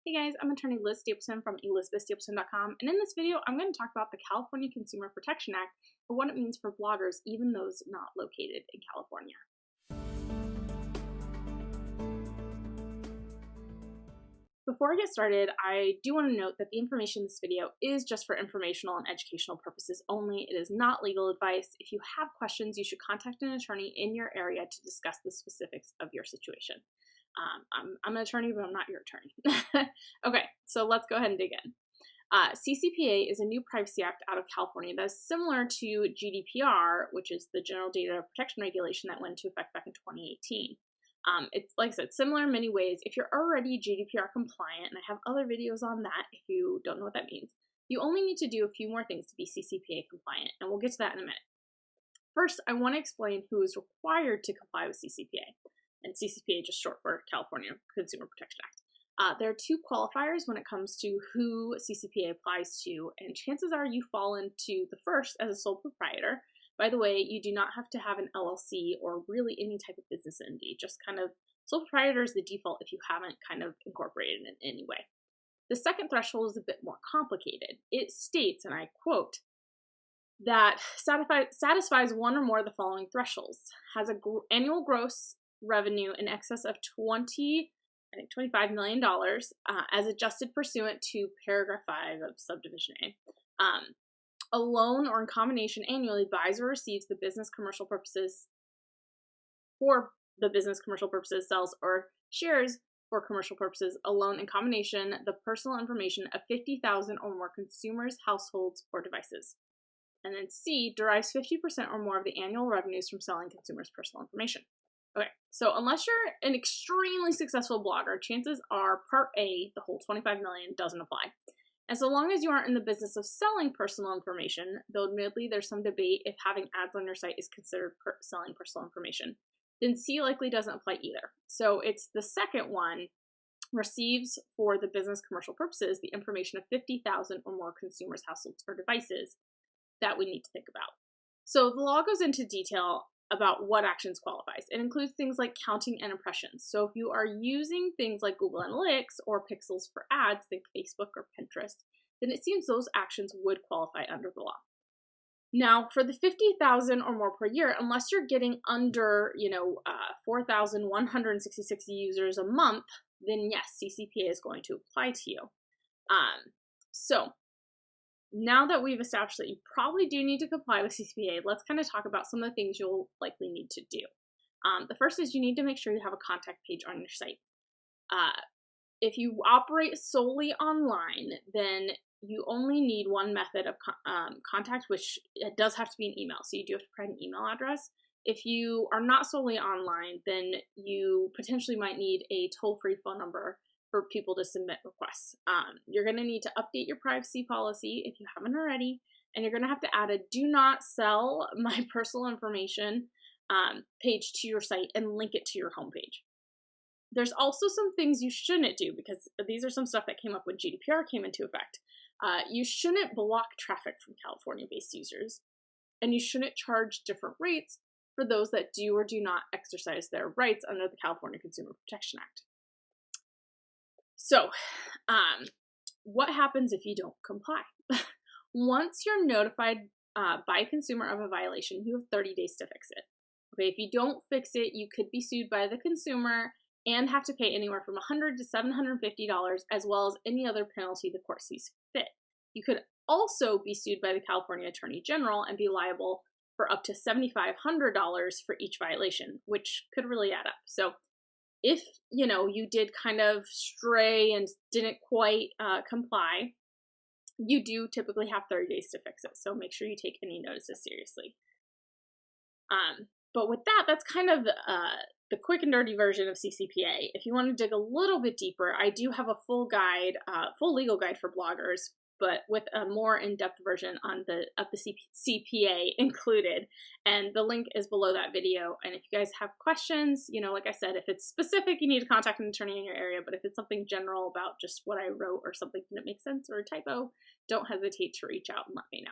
Hey guys, I'm attorney Liz Stapleton from elizabethstapleton.com, and in this video, I'm going to talk about the California Consumer Protection Act and what it means for bloggers, even those not located in California. Before I get started, I do want to note that the information in this video is just for informational and educational purposes only. It is not legal advice. If you have questions, you should contact an attorney in your area to discuss the specifics of your situation. I'm an attorney, but I'm not your attorney. Okay, so let's go ahead and dig in. CCPA is a new privacy act out of California that is similar to GDPR, which is the General Data Protection Regulation that went into effect back in 2018. It's like I said, similar in many ways. If you're already GDPR compliant, and I have other videos on that if you don't know what that means, you only need to do a few more things to be CCPA compliant, and we'll get to that in a minute. First, I want to explain who is required to comply with CCPA, and CCPA just short for California Consumer Protection Act. There are two qualifiers when it comes to who CCPA applies to, and chances are you fall into the first as a sole proprietor. By the way, you do not have to have an LLC or really any type of business entity, just kind of sole proprietor is the default if you haven't kind of incorporated in any way. The second threshold is a bit more complicated. It states, and I quote, that satisfies one or more of the following thresholds, has an annual gross revenue in excess of $25 million as adjusted pursuant to paragraph 5 of subdivision A. Alone or in combination annually buys or receives the business commercial purposes sells or shares for commercial purposes alone in combination the personal information of 50,000 or more consumers, households, or devices. And then C, derives 50% or more of the annual revenues from selling consumers' personal information. Okay, so unless you're an extremely successful blogger, chances are Part A, the whole 25 million, doesn't apply. And so long as you aren't in the business of selling personal information, though admittedly there's some debate if having ads on your site is considered selling personal information, then C likely doesn't apply either. So it's the second one, receives for the business commercial purposes the information of 50,000 or more consumers, households, or devices that we need to think about. So the law goes into detail about what actions qualifies. It includes things like counting and impressions. So if you are using things like Google Analytics or pixels for ads, think Facebook or Pinterest, then it seems those actions would qualify under the law. Now, for the 50,000 or more per year, unless you're getting under, 4,166 users a month, then yes, CCPA is going to apply to you. So now that we've established that you probably do need to comply with CCPA, let's kind of talk about some of the things you'll likely need to do. The first is you need to make sure you have a contact page on your site. If you operate solely online, then you only need one method of contact, which it does have to be an email. So you do have to provide an email address. If you are not solely online, then you potentially might need a toll-free phone number for people to submit requests. You're going to need to update your privacy policy if you haven't already, and you're going to have to add a do not sell my personal information page to your site and link it to your homepage. There's also some things you shouldn't do because these are some stuff that came up when GDPR came into effect. You shouldn't block traffic from California-based users, and you shouldn't charge different rates for those that do or do not exercise their rights under the California Consumer Protection Act. So, what happens if you don't comply? Once you're notified by a consumer of a violation, you have 30 days to fix it. Okay, if you don't fix it, you could be sued by the consumer and have to pay anywhere from $100 to $750, as well as any other penalty the court sees fit. You could also be sued by the California Attorney General and be liable for up to $7,500 for each violation, which could really add up. So if, you did kind of stray and didn't quite comply, you do typically have 30 days to fix it. So make sure you take any notices seriously. But with that, that's kind of the quick and dirty version of CCPA. If you want to dig a little bit deeper, I do have a full guide, full legal guide for bloggers, but with a more in-depth version of the CCPA included. And the link is below that video. And if you guys have questions, like I said, if it's specific, you need to contact an attorney in your area. But if it's something general about just what I wrote or something that makes sense or a typo, don't hesitate to reach out and let me know.